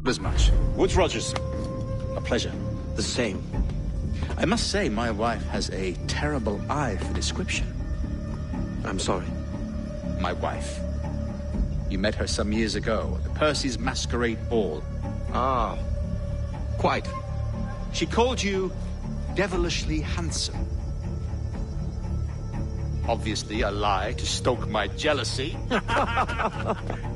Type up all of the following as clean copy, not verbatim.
as much. Woods Rogers. A pleasure. The same. I must say, my wife has a terrible eye for description. I'm sorry. My wife. You met her some years ago at the Percy's Masquerade Ball. Ah, quite. She called you devilishly handsome. Obviously a lie to stoke my jealousy.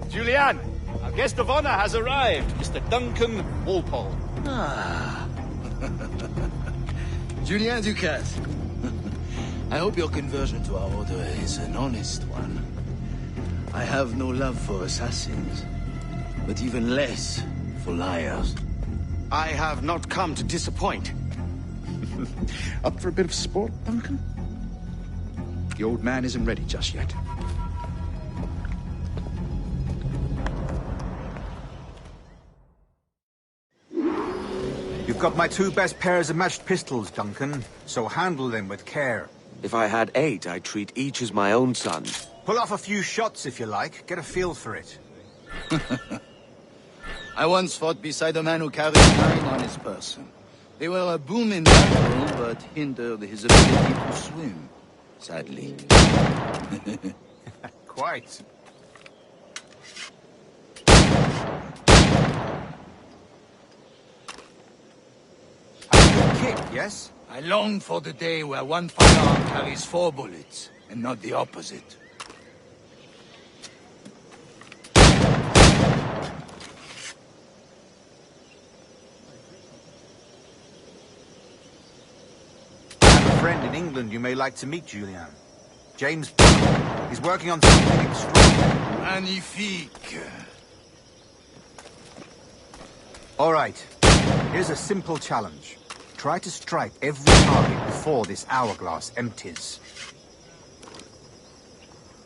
Julianne, our guest of honor has arrived, Mr. Duncan Walpole. Ah. Julien Ducat. I hope your conversion to our order is an honest one. I have no love for assassins, but even less for liars. I have not come to disappoint. Up for a bit of sport, Duncan? The old man isn't ready just yet. You've got my 2 best pairs of matched pistols, Duncan, so handle them with care. If I had 8, I'd treat each as my own son. Pull off a few shots if you like, get a feel for it. I once fought beside a man who carried 9 on his person. They were a boom in battle, but hindered his ability to swim, sadly. Quite. A good kick, yes? I long for the day where one firearm carries 4 bullets, and not the opposite. Friend in England you may like to meet, Julian. James Bond. He's working on something extraordinary. Magnifique. All right. Here's a simple challenge. Try to strike every target before this hourglass empties.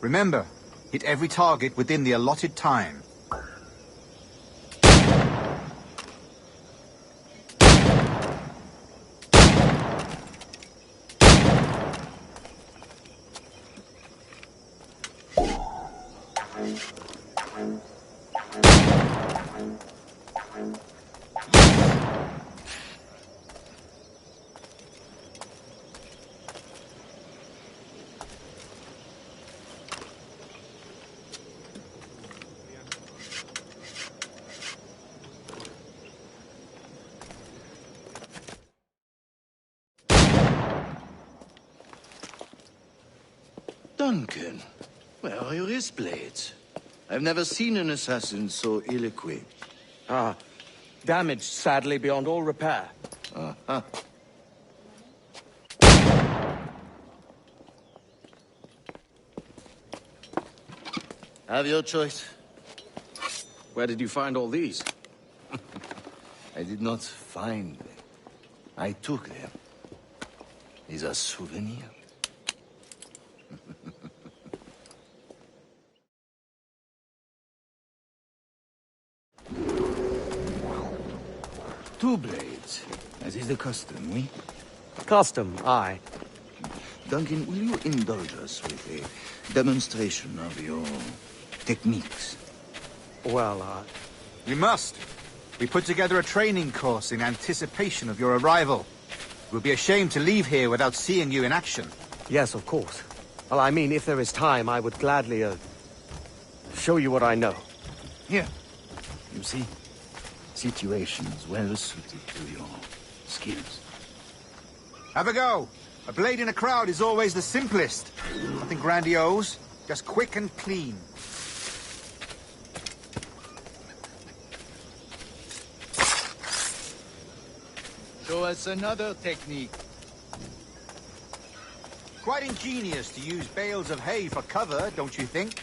Remember, hit every target within the allotted time. Duncan, where are your wrist blades? I've never seen an assassin so ill-equipped. Ah, damaged sadly beyond all repair. Uh-huh. Have your choice. Where did you find all these? I did not find them. I took them. These are souvenirs. 2 blades, as is the custom, oui? Custom, aye. Duncan, will you indulge us with a demonstration of your techniques? Well, You must. We put together a training course in anticipation of your arrival. It would be a shame to leave here without seeing you in action. yes, of course. Well, I mean, if there is time, I would gladly, show you what I know. Here. You see? Situations well suited to your skills. Have a go. A blade in a crowd is always the simplest. Nothing grandiose, just quick and clean. Show us another technique. Quite ingenious to use bales of hay for cover, don't you think?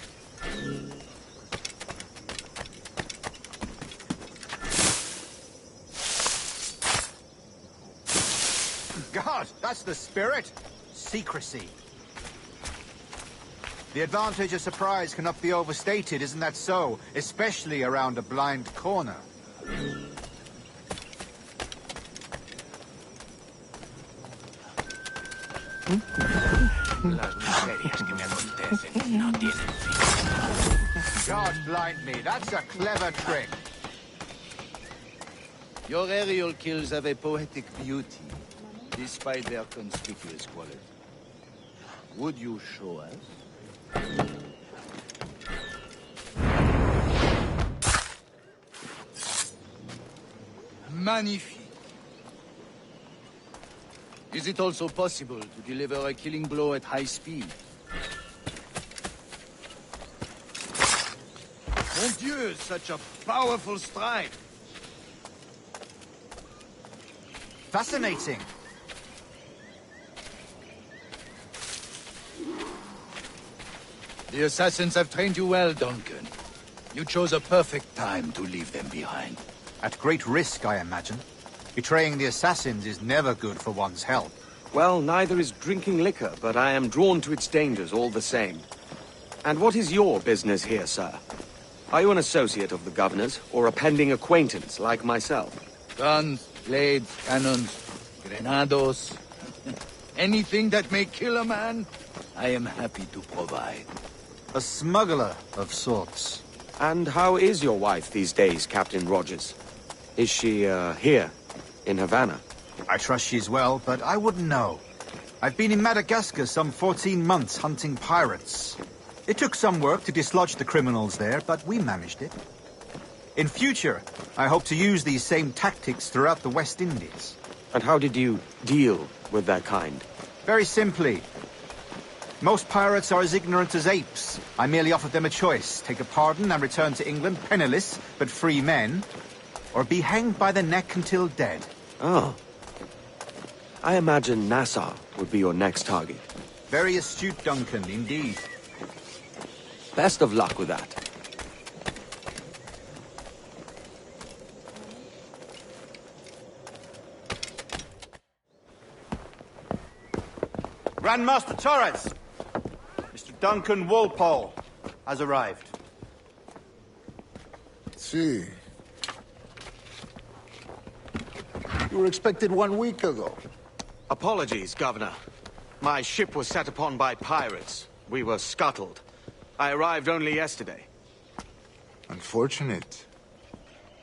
God, that's the spirit. Secrecy. The advantage of surprise cannot be overstated, isn't that so? Especially around a blind corner. Las miserias que me acontecen no tienen fin. God blind me, that's a clever trick. Your aerial kills have a poetic beauty, despite their conspicuous quality. Would you show us? Magnifique. Is it also possible to deliver a killing blow at high speed? Mon Dieu, such a powerful strike! Fascinating. The assassins have trained you well, Duncan. You chose a perfect time to leave them behind. At great risk, I imagine. Betraying the assassins is never good for one's health. Well, neither is drinking liquor, but I am drawn to its dangers all the same. And what is your business here, sir? Are you an associate of the governor's, or a pending acquaintance like myself? Guns, blades, cannons, grenados. Anything that may kill a man, I am happy to provide. A smuggler of sorts. And how is your wife these days, Captain Rogers? Is she, here, in Havana? I trust she's well, but I wouldn't know. I've been in Madagascar some 14 months hunting pirates. It took some work to dislodge the criminals there, but we managed it. In future, I hope to use these same tactics throughout the West Indies. And how did you deal with that kind? Very simply. Most pirates are as ignorant as apes. I merely offered them a choice. Take a pardon and return to England penniless, but free men. Or be hanged by the neck until dead. Oh. I imagine Nassau would be your next target. Very astute, Duncan, indeed. Best of luck with that. Grandmaster Torres! Mr. Duncan Walpole has arrived. See. You were expected 1 week ago. Apologies, Governor. My ship was set upon by pirates. We were scuttled. I arrived only yesterday. Unfortunate.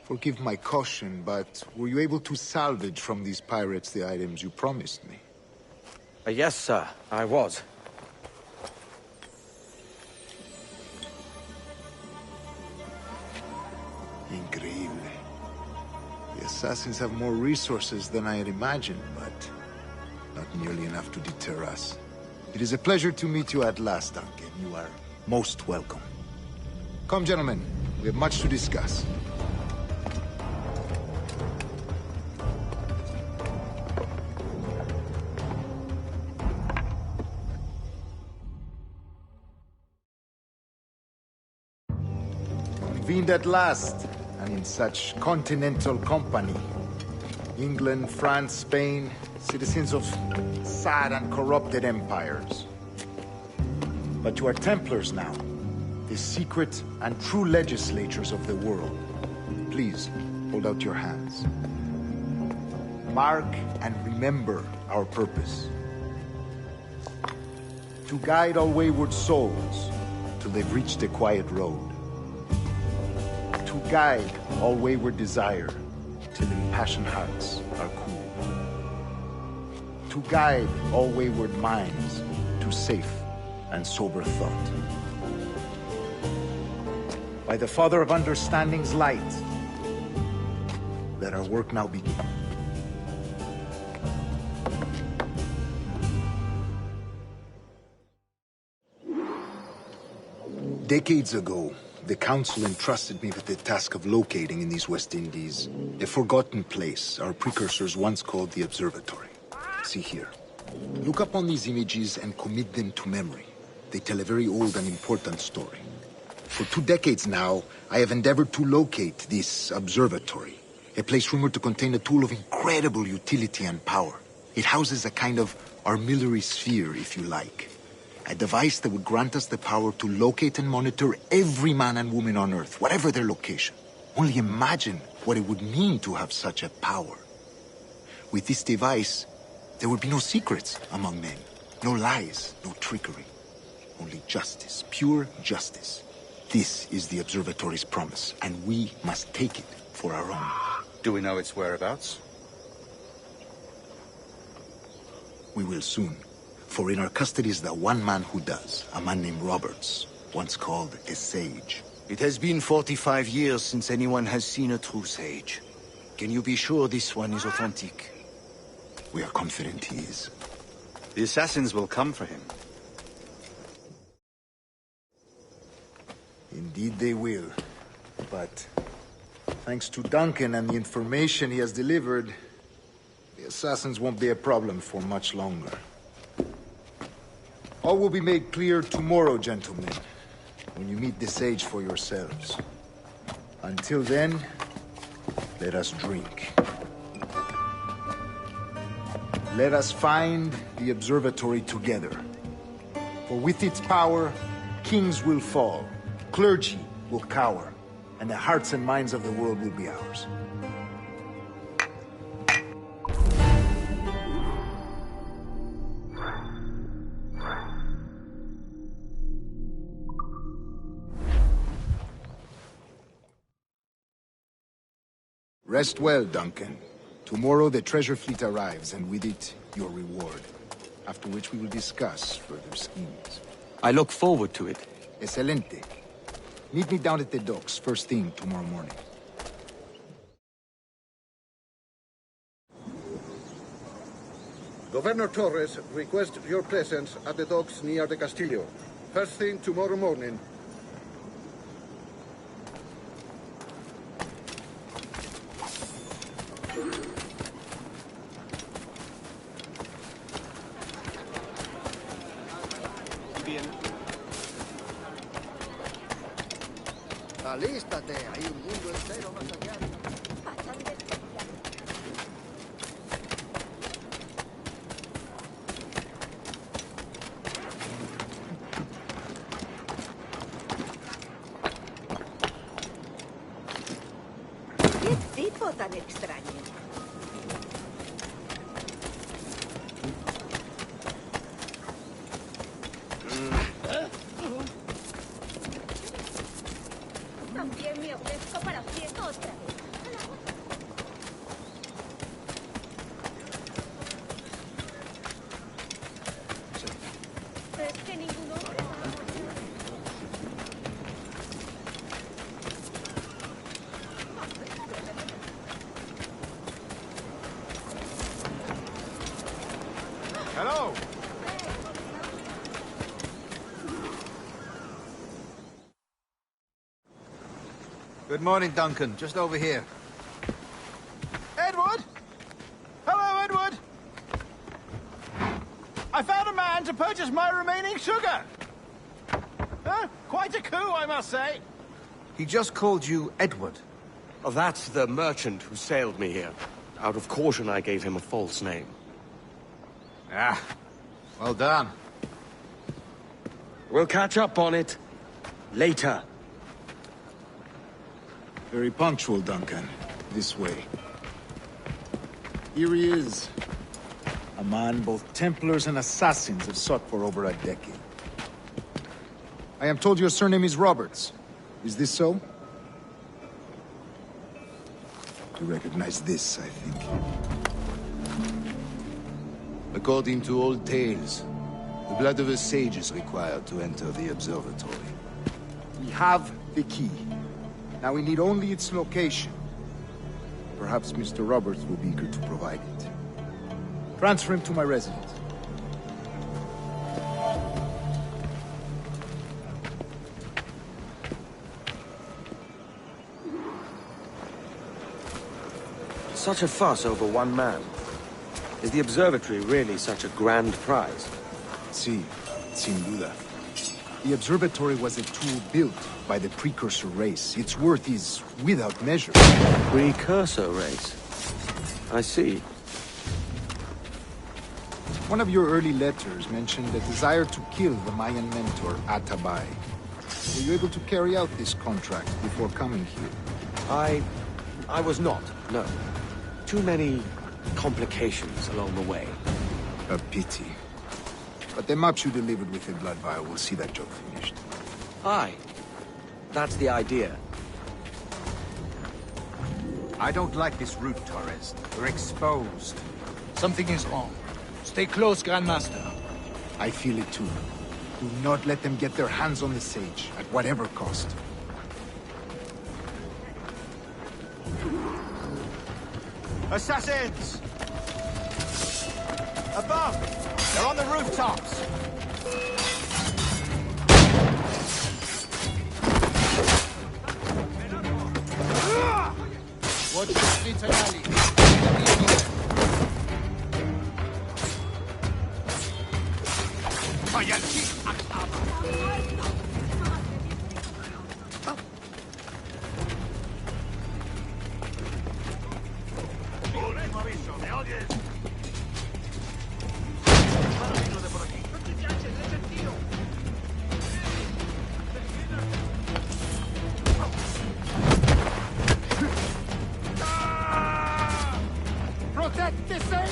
Forgive my caution, but were you able to salvage from these pirates the items you promised me? Yes, sir, I was. Increíble. The assassins have more resources than I had imagined, but not nearly enough to deter us. It is a pleasure to meet you at last, Duncan. You are most welcome. Come, gentlemen. We have much to discuss. Convened at last, and in such continental company. England, France, Spain, citizens of sad and corrupted empires. But you are Templars now, the secret and true legislators of the world. Please, hold out your hands. Mark and remember our purpose. To guide all wayward souls till they've reached the quiet road. To guide all wayward desire till impassioned hearts are cool. To guide all wayward minds to safe and sober thought. By the Father of Understanding's light, let our work now begin. Decades ago, the Council entrusted me with the task of locating in these West Indies a forgotten place our precursors once called the Observatory. See here. Look up on these images and commit them to memory. They tell a very old and important story. For 2 decades now, I have endeavored to locate this observatory, a place rumored to contain a tool of incredible utility and power. It houses a kind of armillary sphere, if you like. A device that would grant us the power to locate and monitor every man and woman on Earth, whatever their location. Only imagine what it would mean to have such a power. With this device, there would be no secrets among men, no lies, no trickery. Only justice, pure justice. This is the Observatory's promise, and we must take it for our own. Do we know its whereabouts? We will soon. For in our custody is the one man who does. A man named Roberts, once called a sage. It has been 45 years since anyone has seen a true sage. Can you be sure this one is authentic? We are confident he is. The assassins will come for him. Indeed they will. But thanks to Duncan and the information he has delivered, the assassins won't be a problem for much longer. All will be made clear tomorrow, gentlemen, when you meet the sage for yourselves. Until then, let us drink. Let us find the observatory together. For with its power, kings will fall, clergy will cower, and the hearts and minds of the world will be ours. Rest well, Duncan. Tomorrow the treasure fleet arrives, and with it, your reward. After which we will discuss further schemes. I look forward to it. Excelente. Meet me down at the docks first thing tomorrow morning. Governor Torres requests your presence at the docks near the Castillo. First thing tomorrow morning. Alístate, hay un mundo entero más allá. ¿Qué tipo tan extraño? También me ofrezco para haciendo otra vez. Es que ningún hombre... Hello! Good morning, Duncan. Just over here. Edward? Hello, Edward! I found a man to purchase my remaining sugar! Huh? Quite a coup, I must say. He just called you Edward. Oh, that's the merchant who sailed me here. Out of caution, I gave him a false name. Ah, well done. We'll catch up on it later. Very punctual, Duncan. This way. Here he is. A man both Templars and Assassins have sought for over a decade. I am told your surname is Roberts. Is this so? You recognize this, I think. According to old tales, the blood of a sage is required to enter the observatory. We have the key. Now we need only its location. Perhaps Mr. Roberts will be eager to provide it. Transfer him to my residence. Such a fuss over one man. Is the observatory really such a grand prize? Sí, sin duda. The observatory was a tool built by the precursor race. Its worth is without measure. Precursor race. I see. One of your early letters mentioned a desire to kill the Mayan mentor, Atabay. Were you able to carry out this contract before coming here? I was not, no. Too many complications along the way. A pity. But the maps you delivered with the blood vial will see that job finished. Aye. That's the idea. I don't like this route, Torres. We're exposed. Something is wrong. Stay close, Grandmaster. I feel it too. Do not let them get their hands on the sage, at whatever cost. Assassins! Above! They're on the rooftops! Watch the streets and alleys. Enemy anywhere. Protect the sage!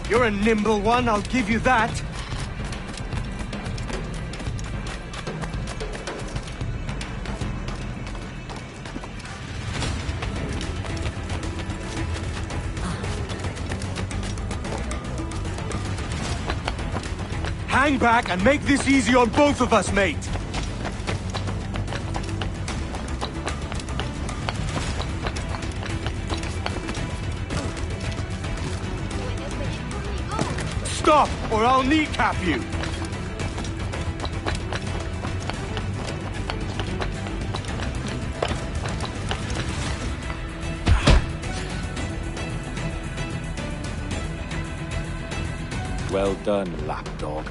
You're a nimble one, I'll give you that. Hang back and make this easy on both of us, mate. Stop, or I'll kneecap you! Well done, lapdog.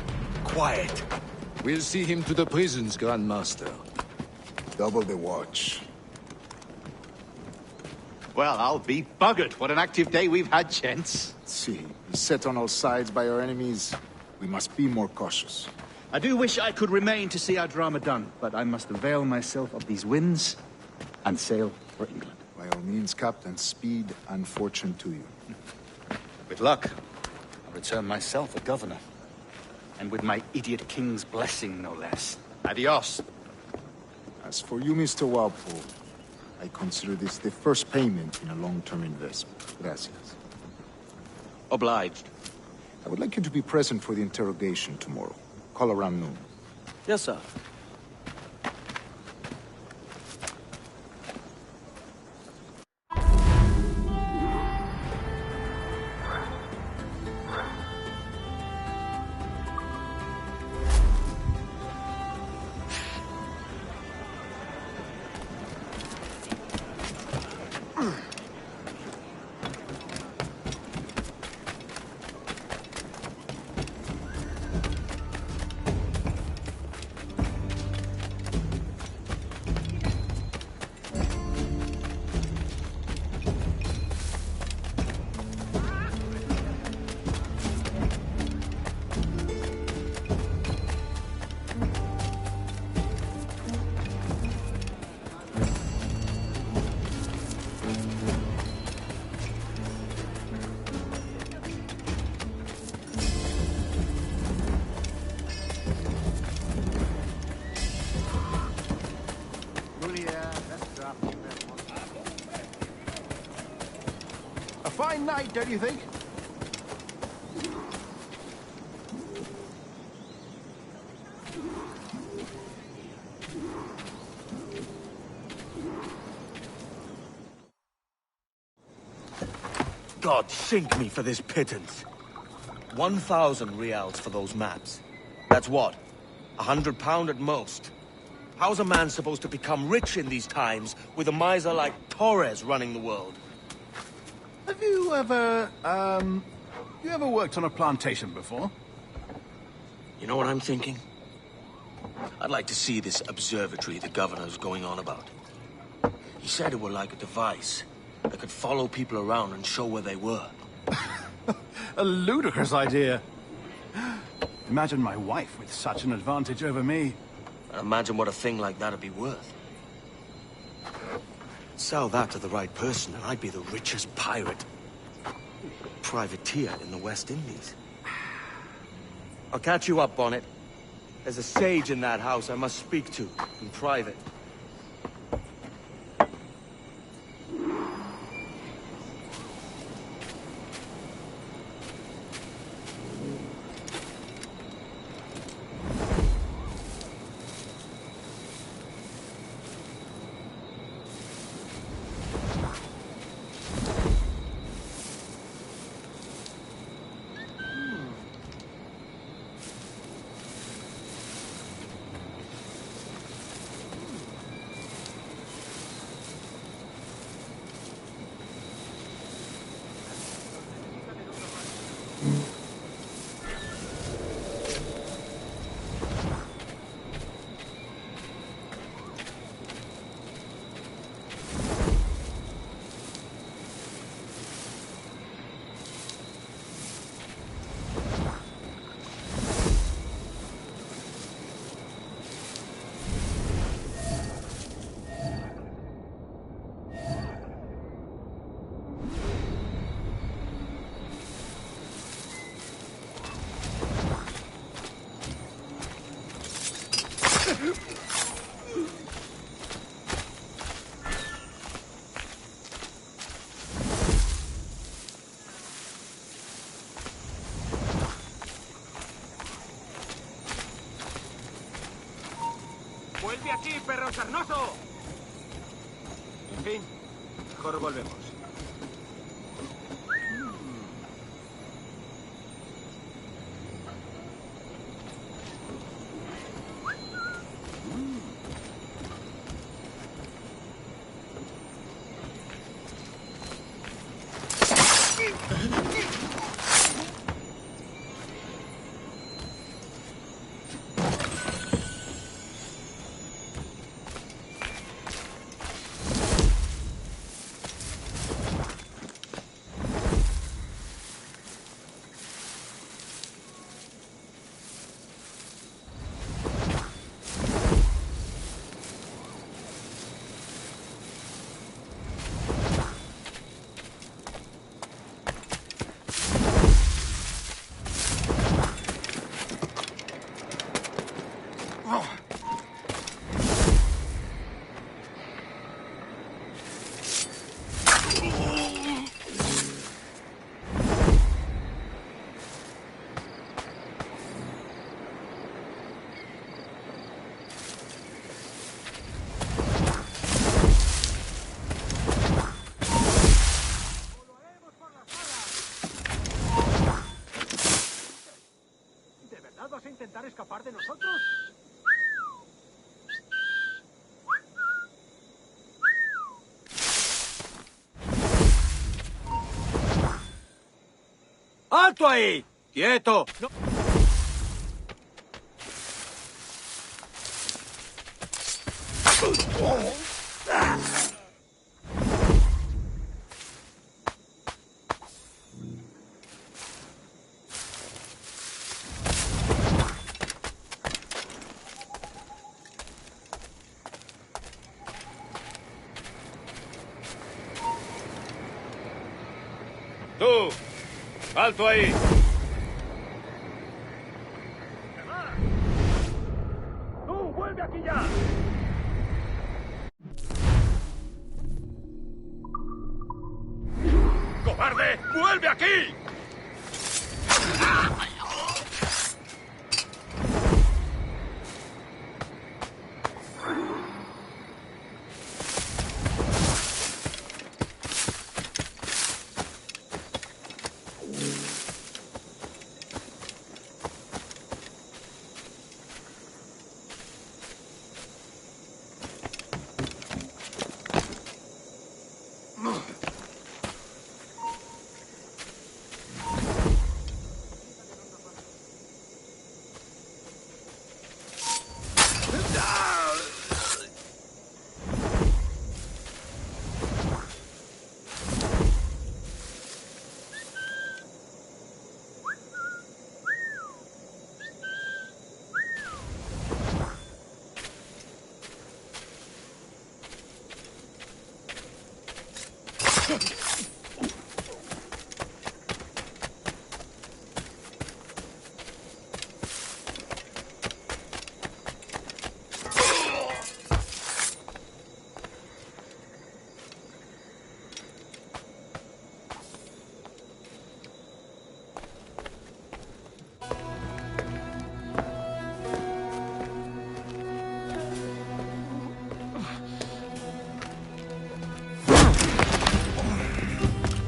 Quiet. We'll see him to the prisons, Grandmaster. Double the watch. Well, I'll be buggered. What an active day we've had, gents. See, set on all sides by our enemies. We must be more cautious. I do wish I could remain to see our drama done, but I must avail myself of these winds and sail for England. By all means, Captain, speed and fortune to you. With luck, I'll return myself a governor. And with my idiot king's blessing, no less. Adios. As for you, Mr. Walpole, I consider this the first payment in a long-term investment. Gracias. Obliged. I would like you to be present for the interrogation tomorrow. Call around noon. Yes, sir. fine night, don't you think? God sink me for this pittance. 1,000 reals for those maps. That's what? £100 at most. How's a man supposed to become rich in these times with a miser like Torres running the world? Have you ever, worked on a plantation before? You know what I'm thinking? I'd like to see this observatory the governor's going on about. He said it were like a device that could follow people around and show where they were. A ludicrous idea. Imagine my wife with such an advantage over me. And imagine what a thing like that'd be worth. Sell that to the right person and I'd be the richest pirate. Privateer in the West Indies. I'll catch you up, Bonnet. There's a sage in that house I must speak to, in private. ¡Vuelve aquí, perro sarnoso! En fin, mejor volvemos. intentar escapar de nosotros? ¡Alto ahí! ¡Quieto! No. ¡Tú! ¡Alto ahí! ¡Tú, vuelve aquí ya! ¡Cobarde! ¡Vuelve aquí!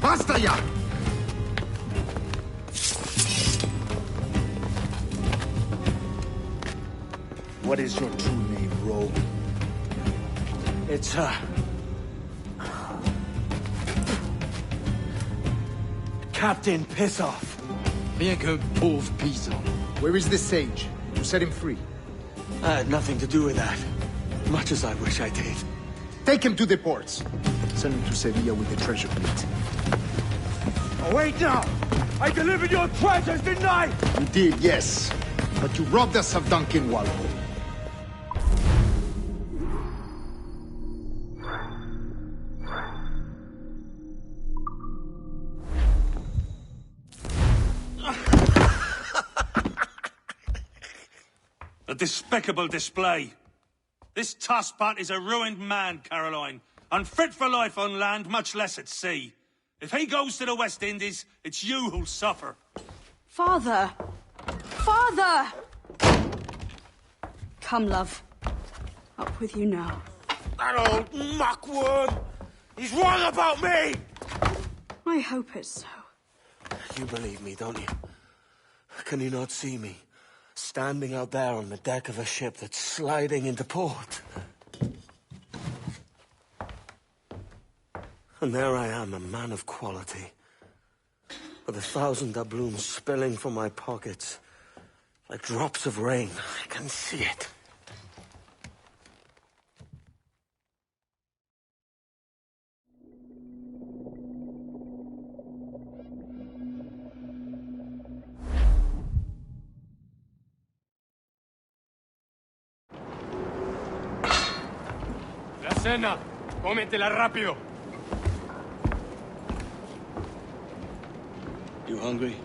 ¡Basta ya! What is your true name, rogue? It's, Captain Pissoff. Rien qu'un pauvre paysan. Where is the sage? You set him free. I had nothing to do with that. Much as I wish I did. Take him to the ports. Send him to Sevilla with the treasure plate. Oh, wait now! I delivered your treasures, didn't I? You did, yes. But you robbed us of Duncan Walpole. A despicable display. This Tosspot is a ruined man, Caroline. Unfit for life on land, much less at sea. If he goes to the West Indies, it's you who'll suffer. Father! Father! Come, love. Up with you now. That old muckworm! He's wrong about me! I hope it's so. You believe me, don't you? Can you not see me? Standing out there on the deck of a ship that's sliding into port. And there I am, a man of quality. With 1,000 doubloons spilling from my pockets. Like drops of rain. I can see it. La cena. Cómetela rápido. You hungry?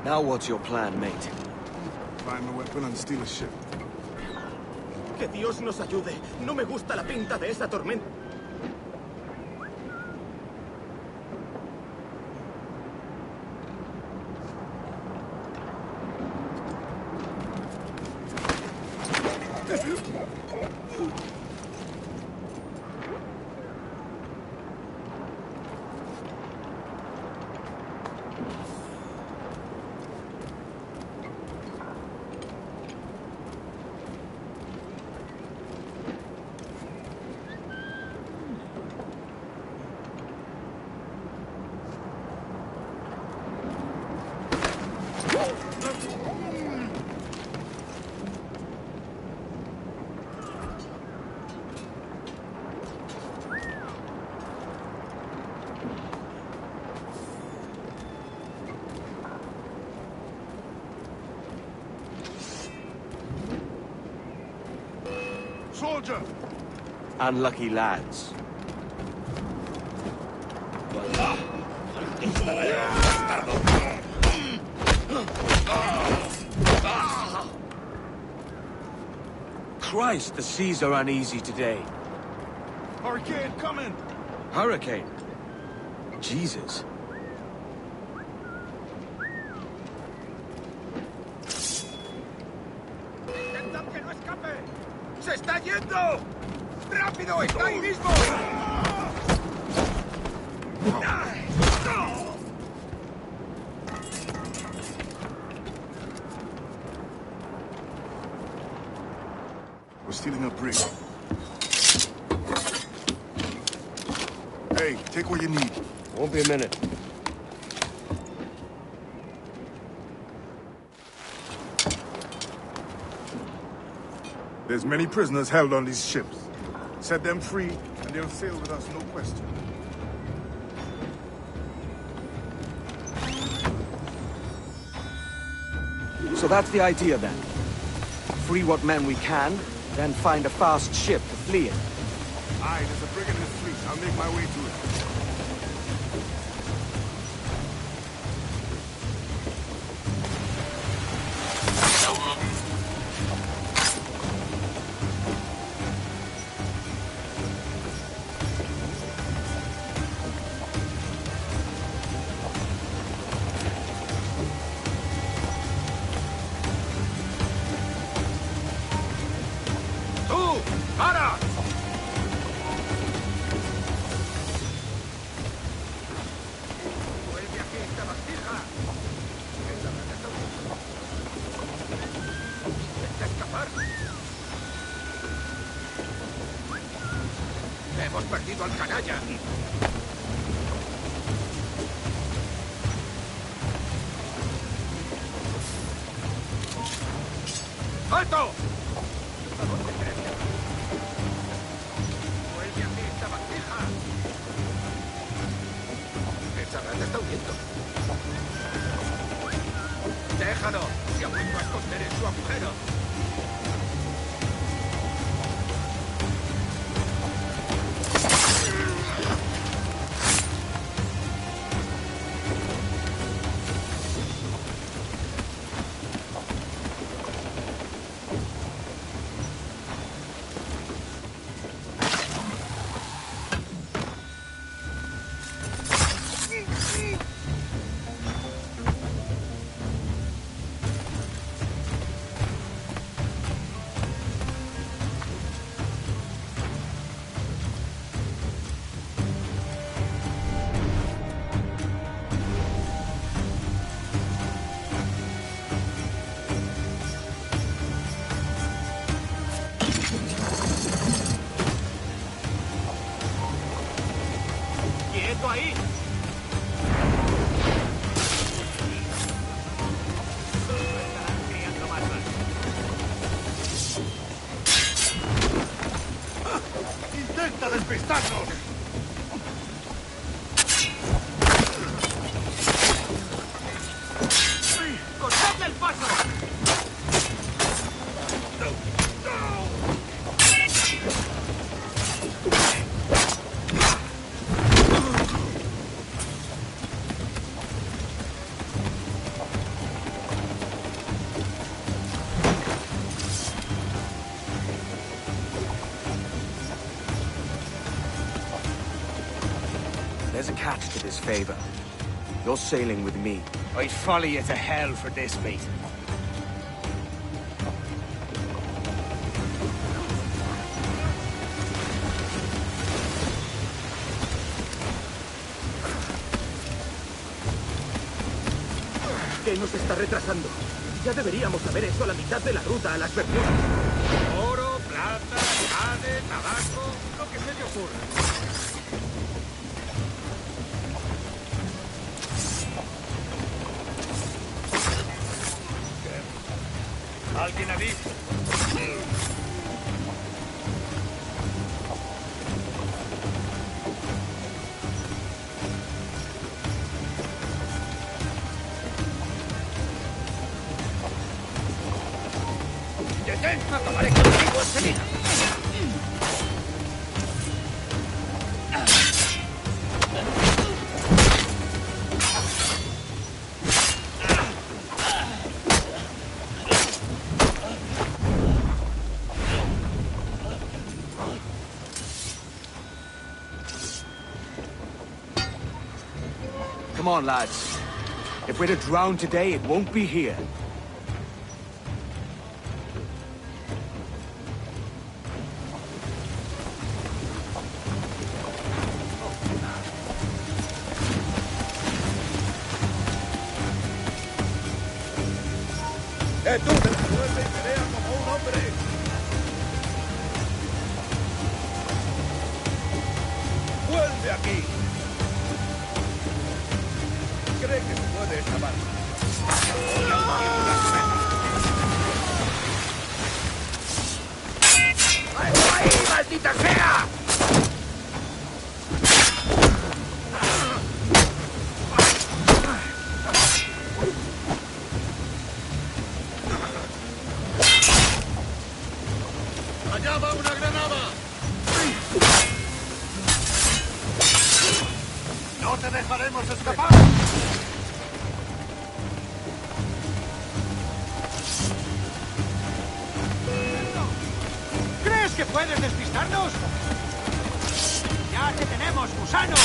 Now what's your plan, mate? Find a weapon and steal a ship. Que Dios nos ayude. No me gusta la pinta de esa tormenta. Soldier! Unlucky lads. Christ, the seas are uneasy today. Hurricane coming! Hurricane? Jesus. ¡Intentad que no escape! ¡Se está yendo! ¡Rápido! ¡Está ahí mismo! We're stealing a brig. Hey, take what you need. Won't be a minute. There's many prisoners held on these ships. Set them free, and they'll sail with us, no question. So that's the idea then. Free what men we can, then find a fast ship to flee in. Aye, there's a brig in this fleet. I'll make my way to it. ¡Tú! ¡Para! ¡Vuelve aquí esta vasija! ¡Intenta escapar! ¡Hemos perdido al canalla! ¡Alto! ¿A dónde crees que va? ¡Vuelve aquí esta vasija! Esa rata está huyendo. ¡Déjalo! ¡Se ha vuelto a esconder en su agujero! ¡Quieto ahí! ¡Intenta despistarnos! ¡Cortadle el paso! There's a catch to this favor. You're sailing with me. I'd follow you to hell for this, mate. ¿Qué nos está retrasando? Ya deberíamos haber hecho la mitad de la ruta a las Bermudas. Oro, plata, jade, tabaco, lo que se le ocurra. ¿Alguien ha visto? ¡Detén! ¡Acabaré contigo enseguida! Come on, lads. If we're to drown today, it won't be here. Tú, devuelve y pelea como un hombre. ¡Vuelve aquí! Cree que se puede escapar. ¡Ahí, maldita sea! ¡Allá va una granada! ¡No te dejaremos escapar! ¿Crees que puedes despistarnos? ¡Ya te tenemos, gusano!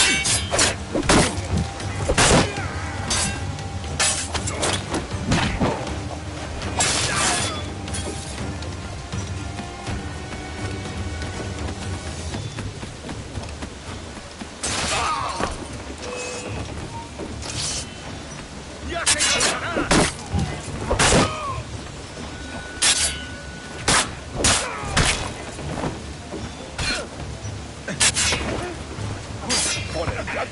¡Ya se cansará! ¡Por el blanco!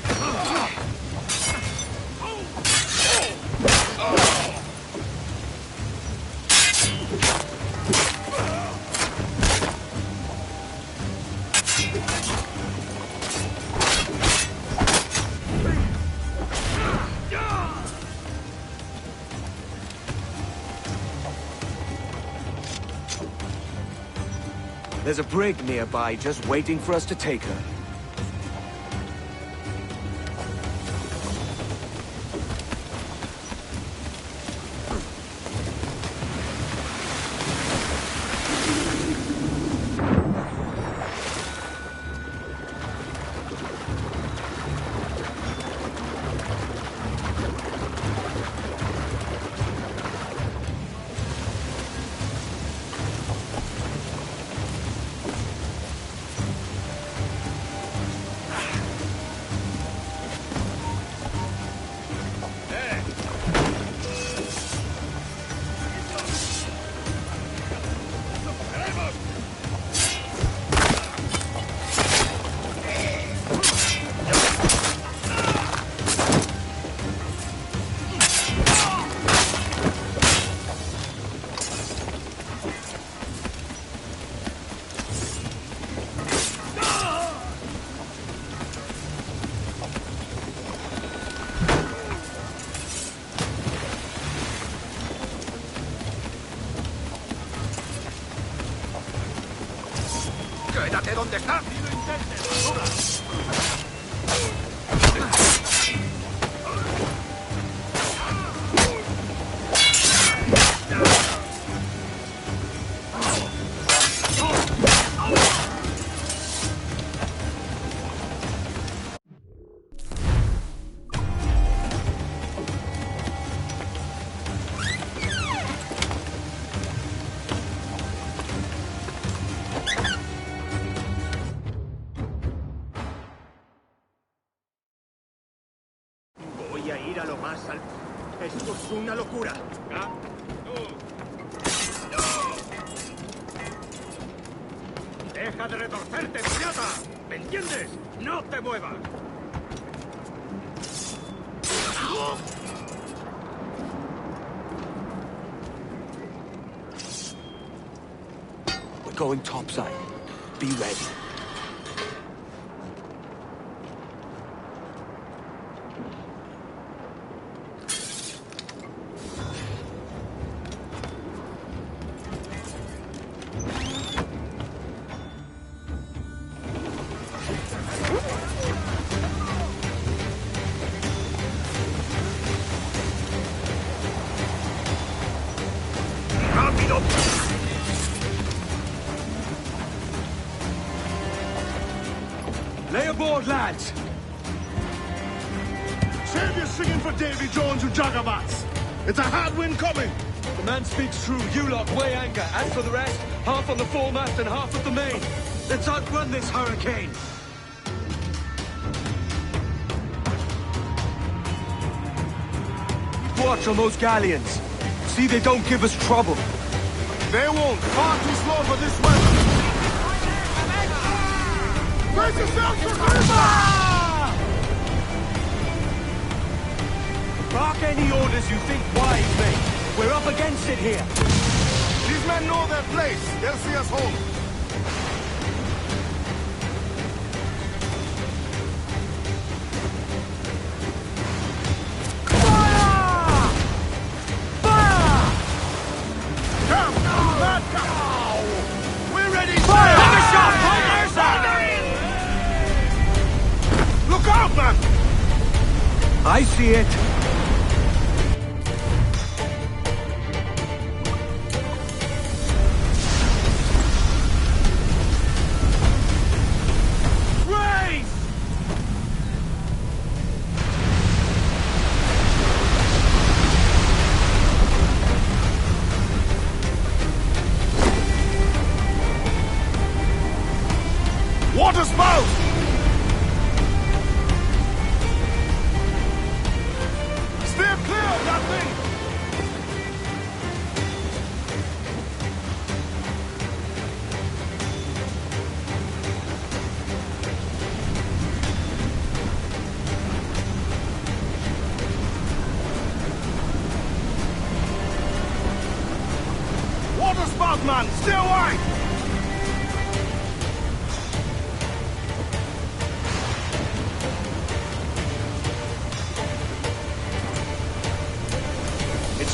There's a brig nearby just waiting for us to take her. ¡Quédate donde estás! ¡Ni lo intentes, basura! Voy a ir a lo más alto. Esto es una locura. ¡Deja de retorcerte, idiota! ¿Me entiendes? ¡No te muevas! We're going topside. Be ready. ¡Rápido! Lay aboard, lads! Save your singing for Davy Jones, you jagabats. It's a hard wind coming. The man speaks true. You lot weigh anchor. As for the rest, half on the foremast and half at the main. Let's outrun this hurricane. Watch on those galleons. See they don't give us trouble. They won't. Far too slow for this weather. Brace yourselves for river! Bark any orders you think wise, mate. We're up against it here. These men know their place. They'll see us home. I see it. Race! Water spout! Steer clear of that thing! Water spout, man! Stay away!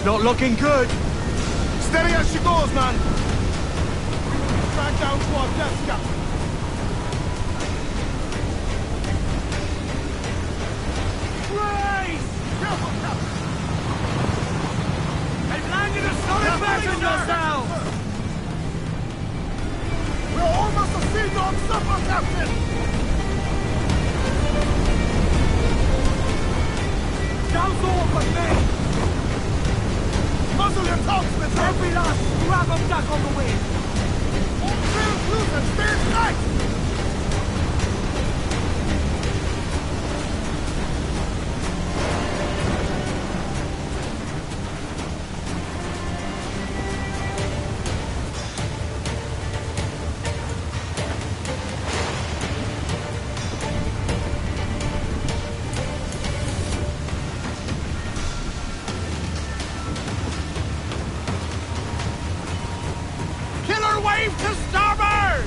Not looking good. Steady as she goes, man. Back down to our death gap. Race! Careful, Captain. They've landed a solid passengers now! We're almost a sea dog supper, Captain! Down's all but me! Muzzle your topsmiths! Every last grab of duck on the wind! All sails loose and stay tight! Wave to starboard!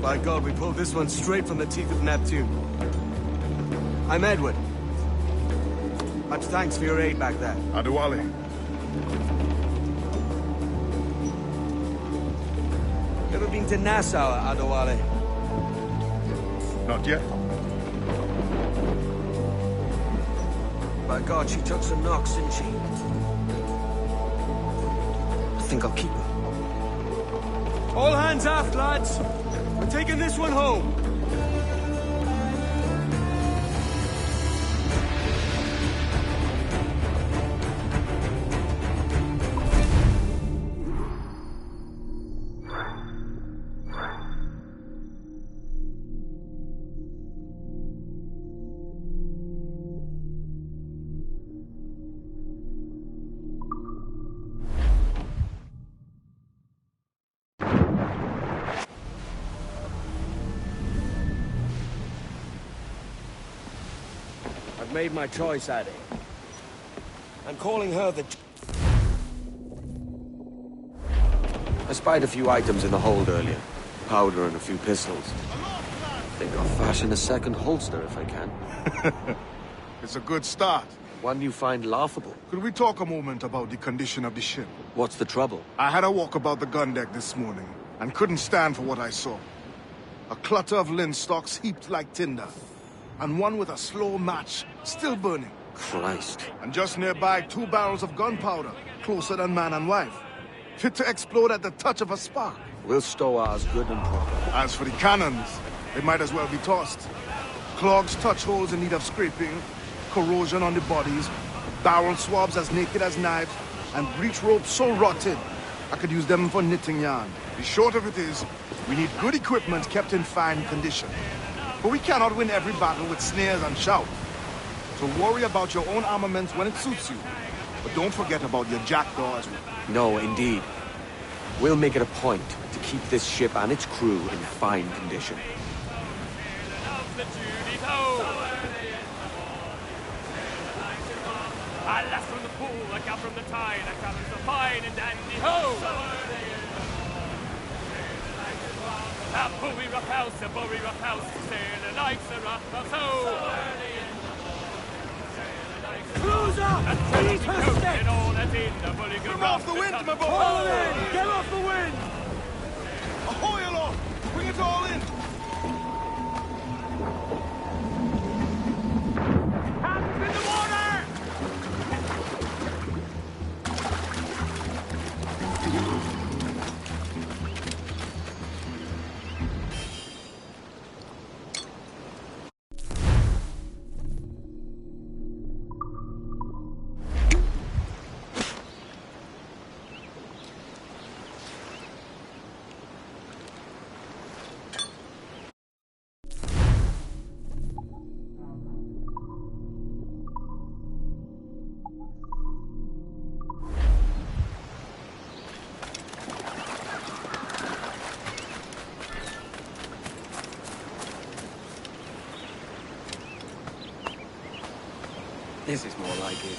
By God, we pulled this one straight from the teeth of Neptune. I'm Edward. Much thanks for your aid back there. Adewale. Ever been to Nassau, Adewale? Not yet. By God, she took some knocks, didn't she? I think I'll keep her. All hands aft, lads! We're taking this one home! I've made my choice, Addy. I'm calling her the... I spied a few items in the hold earlier. Powder and a few pistols. Think I'll fashion a second holster if I can. It's a good start. One you find laughable. Could we talk a moment about the condition of the ship? What's the trouble? I had a walk about the gun deck this morning, and couldn't stand for what I saw. A clutter of linstocks heaped like tinder, and one with a slow match, still burning. Christ. And just nearby, 2 barrels of gunpowder, closer than man and wife. Fit to explode at the touch of a spark. We'll stow ours good and proper. As for the cannons, they might as well be tossed. Clogs touch holes in need of scraping, corrosion on the bodies, barrel swabs as naked as knives, and breech ropes so rotted, I could use them for knitting yarn. The short of it is, we need good equipment kept in fine condition. But we cannot win every battle with snares and shout. So worry about your own armaments when it suits you. But don't forget about your jackdaw as well. No, indeed. We'll make it a point to keep this ship and its crew in fine condition. A lass from the pool, a gal from the tide, a gal so fine and dandy, ho! A buoy rough house, a buoy rough house, sailor likes a rough house, ho! Cruise up! Eat her steps! Come off the wind, my boy! Haul in! Get off the wind! Ahoy aloft! Bring it all in! Hands in the water! This is more like it.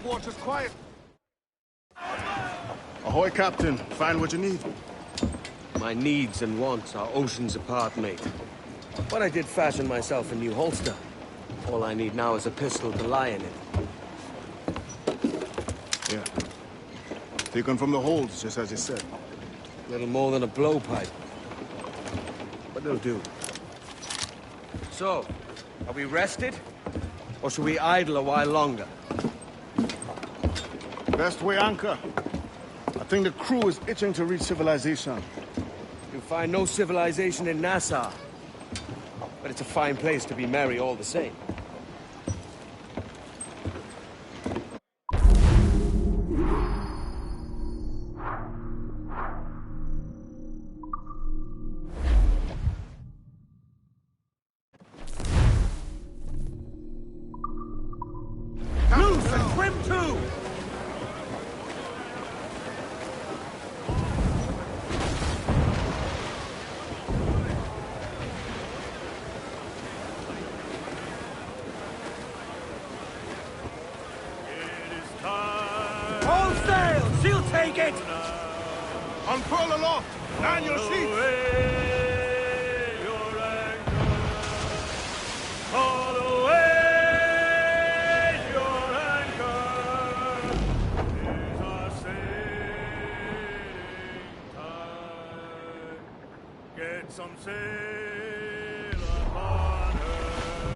Water's quiet. Ahoy, Captain. Find what you need. My needs and wants are oceans apart, mate. But I did fashion myself a new holster. All I need now is a pistol to lie in it. Yeah. Taken from the holds, just as you said. Little more than a blowpipe. But it'll do. So, are we rested? Or should we idle a while longer? Best way anchor. I think the crew is itching to reach civilization. You'll find no civilization in Nassau. But it's a fine place to be merry all the same. Loose and trim too! Unfurl aloft! Man your sheets! Haul away your anchor. These are sailing time. Get some sail upon her.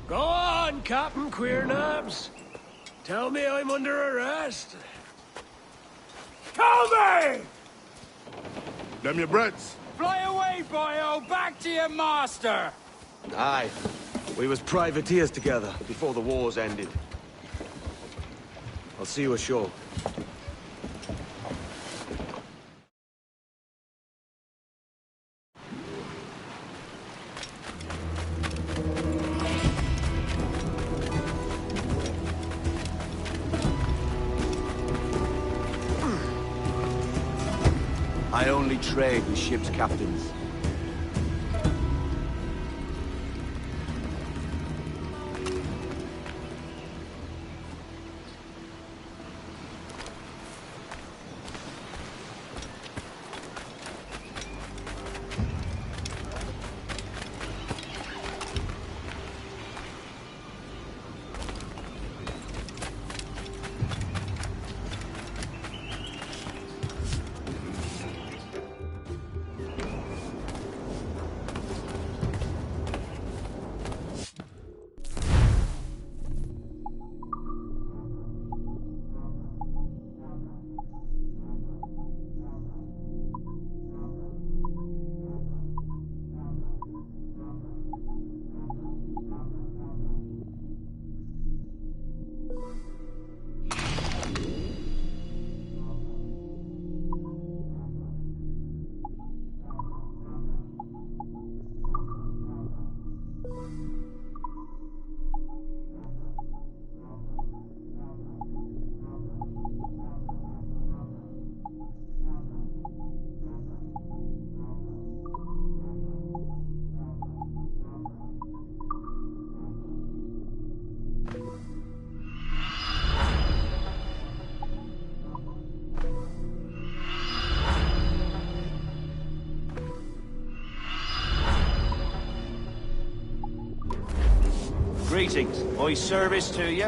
Go on, Captain Queernabs. Tell me I'm under arrest. Tell me! Them your breads. Fly away, boyo! Back to your master! Aye. We was privateers together before the wars ended. I'll see you ashore. I only trade with ship's captains. Greetings. My service to you.